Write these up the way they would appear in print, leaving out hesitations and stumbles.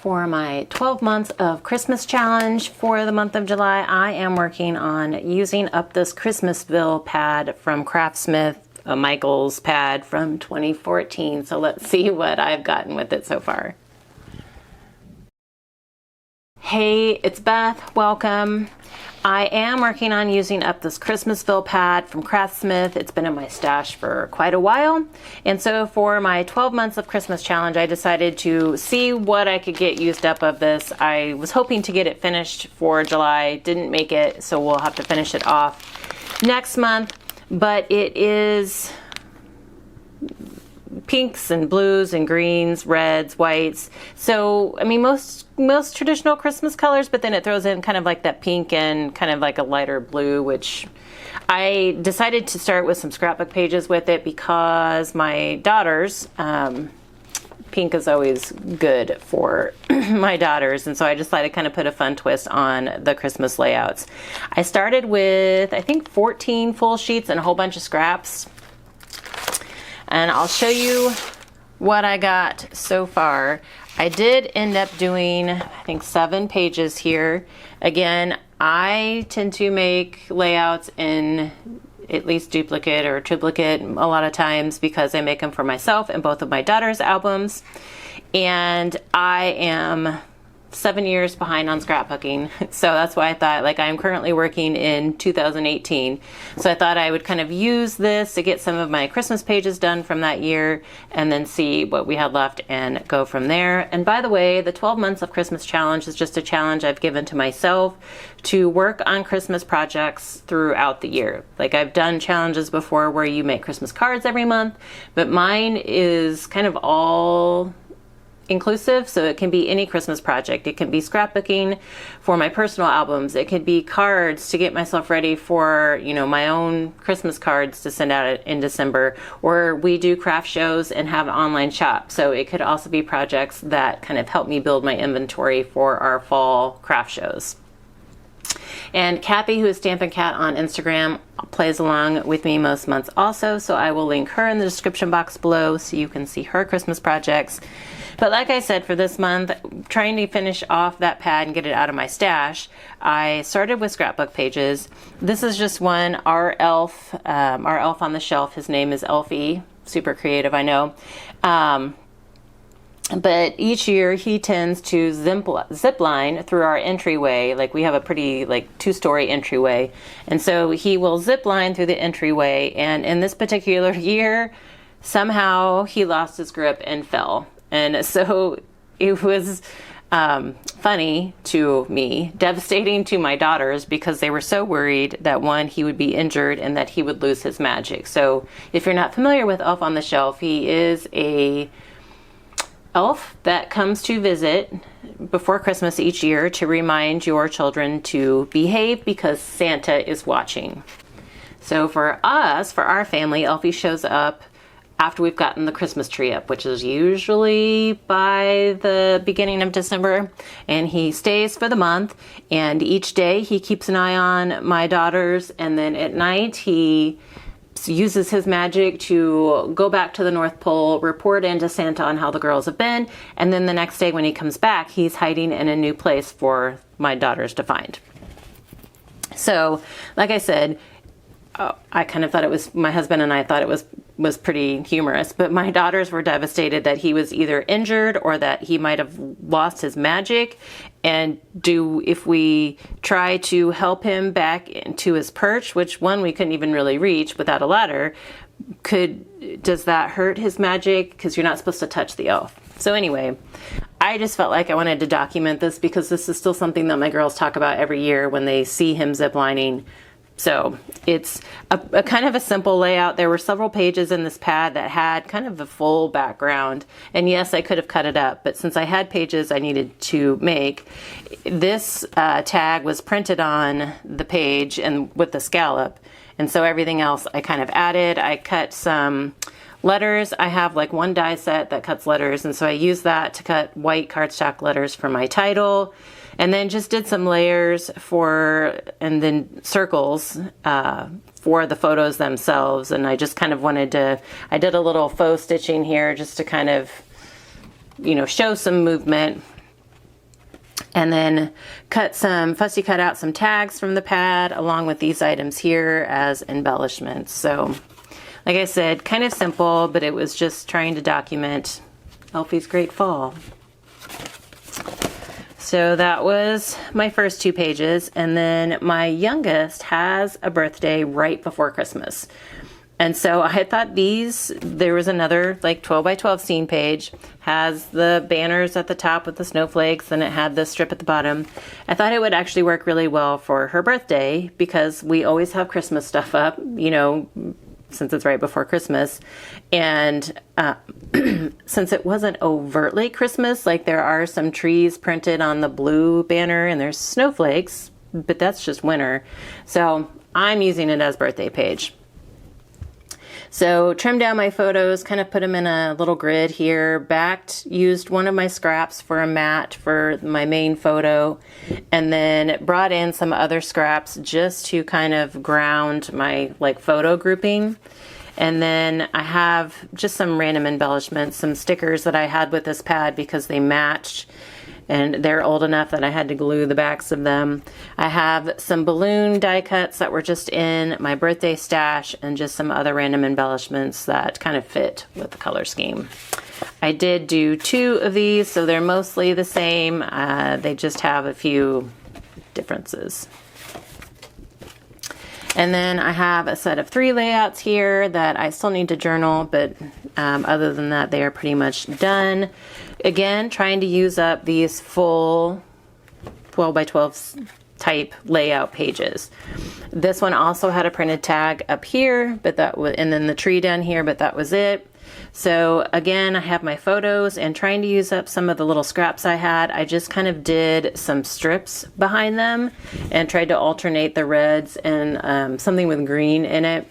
For my 12 months of Christmas challenge for the month of July, I am working on using up this Christmasville pad from Craftsmith, a Michaels pad from 2014. So let's see what I've gotten with it so far. Hey, it's Beth. Welcome. I am working on using up this Christmasville pad from Craftsmith. It's been in my stash for quite a while. And so for my 12 months of Christmas challenge, I decided to see what I could get used up of this. I was hoping to get it finished for July, didn't make it, so we'll have to finish it off next month. But it is pinks and blues and greens, reds, whites. So, I mean, most traditional Christmas colors, but then it throws in kind of like that pink and kind of like a lighter blue, which I decided to start with some scrapbook pages with it because my daughters, pink is always good for my daughters. And so I decided to kind of put a fun twist on the Christmas layouts. I started with, I think, 14 full sheets and a whole bunch of scraps. And I'll show you what I got so far. I did end up doing, I think, 7 pages here. Again, I tend to make layouts in at least duplicate or triplicate a lot of times because I make them for myself and both of my daughters' albums. And I am 7 years behind on scrapbooking. So that's why I thought, like, I'm currently working in 2018. So I thought I would kind of use this to get some of my Christmas pages done from that year and then see what we had left and go from there. And by the way, the 12 months of Christmas challenge is just a challenge I've given to myself to work on Christmas projects throughout the year. Like, I've done challenges before where you make Christmas cards every month, but mine is kind of all inclusive, so it can be any Christmas project. It can be scrapbooking for my personal albums. It could be cards to get myself ready for, you know, my own Christmas cards to send out in December, or we do craft shows and have an online shop. So it could also be projects that kind of help me build my inventory for our fall craft shows. And Kathy, who is Stampin' Cat on Instagram, plays along with me most months also, so I will link her in the description box below so you can see her Christmas projects. But like I said, for this month, trying to finish off that pad and get it out of my stash, I started with scrapbook pages. This is just one, our elf on the shelf. His name is Elfie. Super creative, I know. But each year he tends to zip line through our entryway. Like, we have a pretty, like, 2-story entryway. And so he will zip line through the entryway. And in this particular year, somehow he lost his grip and fell. And so it was funny to me, devastating to my daughters, because they were so worried that, one, he would be injured and that he would lose his magic. So if you're not familiar with Elf on the Shelf, he is a elf that comes to visit before Christmas each year to remind your children to behave because Santa is watching. So for us, for our family, Elfie shows up after we've gotten the Christmas tree up, which is usually by the beginning of December, and he stays for the month. And each day he keeps an eye on my daughters, and then at night he uses his magic to go back to the North Pole, report into Santa on how the girls have been, and then the next day when he comes back, he's hiding in a new place for my daughters to find. So, like I said, I kind of thought it was, my husband and I thought it was pretty humorous, but my daughters were devastated that he was either injured or that he might have lost his magic. And if we try to help him back into his perch, which one we couldn't even really reach without a ladder, does that hurt his magic? Because you're not supposed to touch the elf. So anyway, I just felt like I wanted to document this because this is still something that my girls talk about every year when they see him ziplining. So it's a kind of a simple layout. There were several pages in this pad that had kind of a full background. And yes, I could have cut it up, but since I had pages I needed to make, this tag was printed on the page and with the scallop. And so everything else I kind of added. I cut some letters. I have like one die set that cuts letters. And so I used that to cut white cardstock letters for my title. And then just did some layers and then circles for the photos themselves. And I just kind of I did a little faux stitching here just to kind of, show some movement. And then fussy cut out some tags from the pad along with these items here as embellishments. So like I said, kind of simple, but it was just trying to document Elfie's great fall. So that was my first 2 pages. And then my youngest has a birthday right before Christmas. And so I thought there was another like 12 by 12 scene page, has the banners at the top with the snowflakes, and it had the strip at the bottom. I thought it would actually work really well for her birthday because we always have Christmas stuff up, you know, since it's right before Christmas. And since it wasn't overtly Christmas, like there are some trees printed on the blue banner and there's snowflakes, but that's just winter. So I'm using it as birthday page. So trimmed down my photos, kind of put them in a little grid here, used one of my scraps for a mat for my main photo, and then brought in some other scraps just to kind of ground my like photo grouping. And then I have just some random embellishments, some stickers that I had with this pad because they matched. And they're old enough that I had to glue the backs of them. I have some balloon die cuts that were just in my birthday stash and just some other random embellishments that kind of fit with the color scheme. I did do 2 of these, so they're mostly the same. They just have a few differences. And then I have a set of 3 layouts here that I still need to journal, but other than that, they are pretty much done. Again, trying to use up these full 12 by 12 type layout pages. This one also had a printed tag up here, and then the tree down here, but that was it. So again, I have my photos and trying to use up some of the little scraps I had. I just kind of did some strips behind them and tried to alternate the reds and something with green in it.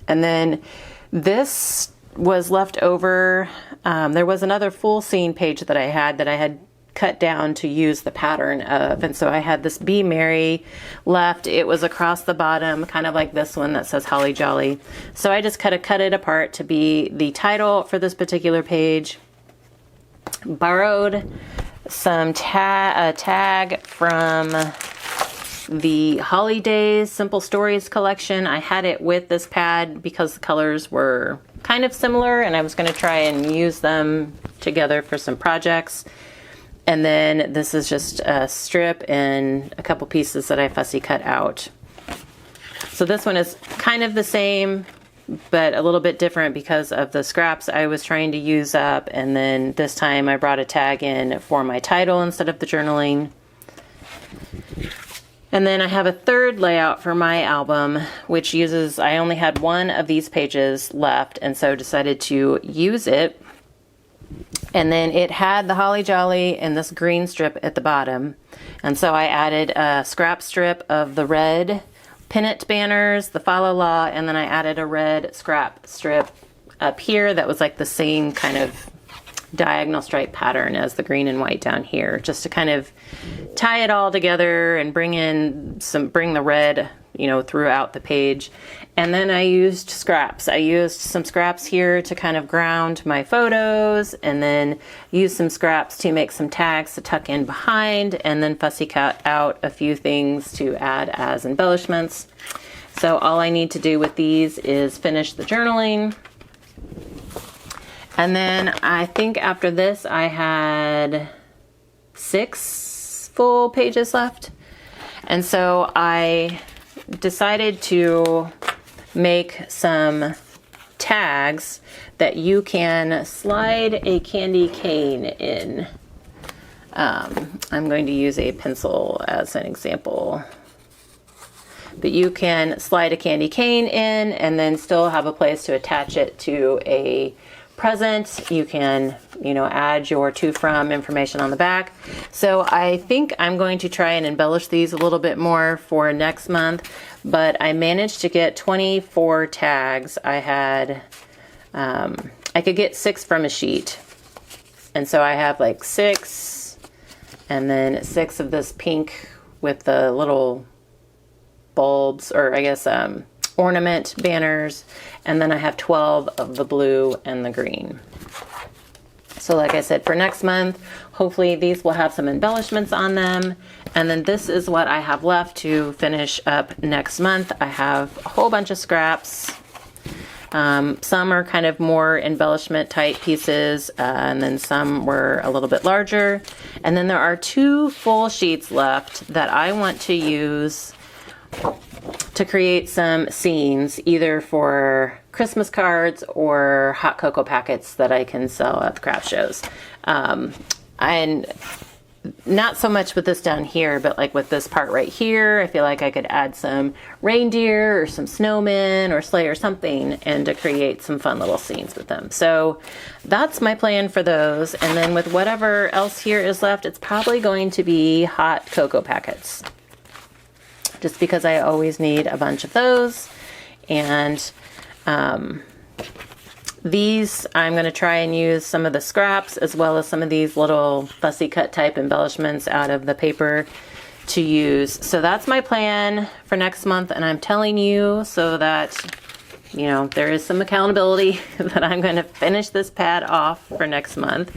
And then this was left over. There was another full scene page that I had cut down to use the pattern of, and so I had this Be Merry left. It was across the bottom, kind of like this one that says Holly Jolly. So I just cut it apart to be the title for this particular page. Borrowed some a tag from the Holidays Simple Stories collection. I had it with this pad because the colors were kind of similar and I was going to try and use them together for some projects. And then this is just a strip and a couple pieces that I fussy cut out. So this one is kind of the same, but a little bit different because of the scraps I was trying to use up. And then this time I brought a tag in for my title instead of the journaling. And then I have a third layout for my album, which I only had one of these pages left, and so decided to use it. And then it had the Holly Jolly and this green strip at the bottom. And so I added a scrap strip of the red pennant banners, the Follow Law, and then I added a red scrap strip up here that was like the same kind of diagonal stripe pattern as the green and white down here, just to kind of tie it all together and bring the red, you know, throughout the page. And then I used scraps. I used some scraps here to kind of ground my photos, and then used some scraps to make some tags to tuck in behind, and then fussy cut out a few things to add as embellishments. So all I need to do with these is finish the journaling. And then I think after this I had 6 full pages left. And so I decided to make some tags that you can slide a candy cane in. I'm going to use a pencil as an example. But you can slide a candy cane in and then still have a place to attach it to a present. You can, you know, add your to from information on the back. So I think I'm going to try and embellish these a little bit more for next month, but I managed to get 24 tags. I could get 6 from a sheet. And so I have like 6 and then 6 of this pink with the little bulbs, or I guess ornament banners, and then I have 12 of the blue and the green. So like I said, for next month, hopefully these will have some embellishments on them. And then this is what I have left to finish up next month. I have a whole bunch of scraps. Some are kind of more embellishment type pieces, and then some were a little bit larger. And then there are 2 full sheets left that I want to use to create some scenes, either for Christmas cards or hot cocoa packets that I can sell at the craft shows. And not so much with this down here, but like with this part right here, I feel like I could add some reindeer or some snowmen or sleigh or something, and to create some fun little scenes with them. So that's my plan for those. And then with whatever else here is left, it's probably going to be hot cocoa packets, just because I always need a bunch of those. And these, I'm going to try and use some of the scraps as well as some of these little fussy cut type embellishments out of the paper to use. So that's my plan for next month, and I'm telling you so that, you know, there is some accountability that I'm going to finish this pad off for next month.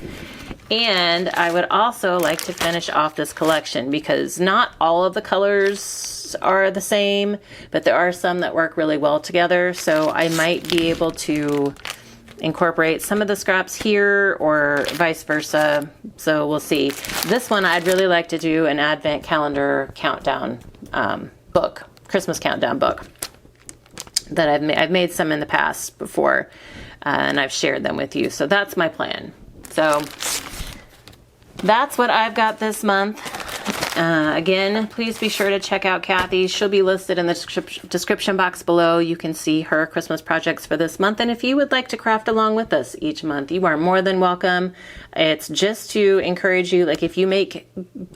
And I would also like to finish off this collection, because not all of the colors are the same, but there are some that work really well together. So I might be able to incorporate some of the scraps here or vice versa. So we'll see. This one, I'd really like to do an advent calendar countdown book, Christmas countdown book that I've made some in the past before, and I've shared them with you. So that's my plan. So that's what I've got this month. Again, please be sure to check out Kathy's. She'll be listed in the description box below. You can see her Christmas projects for this month. And if you would like to craft along with us each month, you are more than welcome. It's just to encourage you, like if you make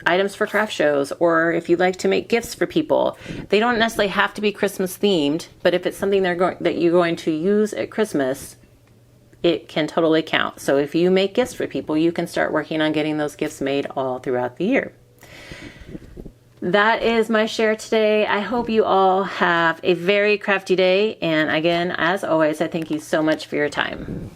items for craft shows, or if you like to make gifts for people, they don't necessarily have to be Christmas themed, but if it's something that you're going to use at Christmas, it can totally count. So if you make gifts for people, you can start working on getting those gifts made all throughout the year. That is my share today. I hope you all have a very crafty day. And again, as always, I thank you so much for your time.